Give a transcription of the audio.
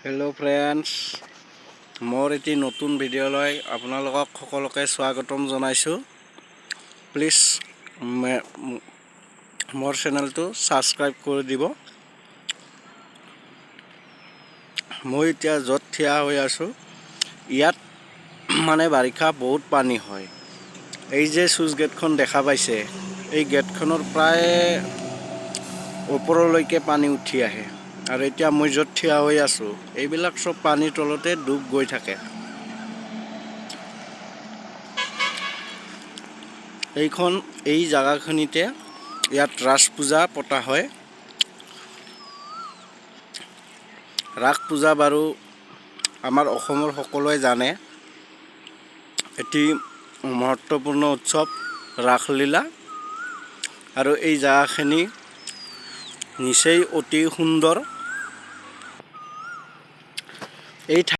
Hello' friends, মোৰ এটি নতুন ভিডিঅ'লৈ আপোনালোকক সকলোকে স্বাগতম জনাইছোঁ। প্লিজ মোৰ চেনেলটো ছাবস্ক্ৰাইব কৰি দিব। মই এতিয়া য'ত থিয় হৈ আছোঁ, ইয়াত মানে বাৰিষা বহুত পানী হয়। এই যে চুইচ গেটখন দেখা পাইছে, এই গেটখনৰ প্ৰায় ওপৰলৈকে পানী উঠি আহে। আৰু এতিয়া মই য'ত থিয় হৈ আছোঁ, এইবিলাক চব পানীৰ তলতে ডুব গৈ থাকে। এই জাগাখিনিতে ইয়াত ৰাস পূজা পতা হয়। ৰাস পূজা বাৰু আমাৰ অসমৰ সকলোৱে জানে, এটি মহত্বপূৰ্ণ উৎসৱ ৰাসলীলা। আৰু এই জাগাখিনি নিচেই অতি সুন্দৰ। এই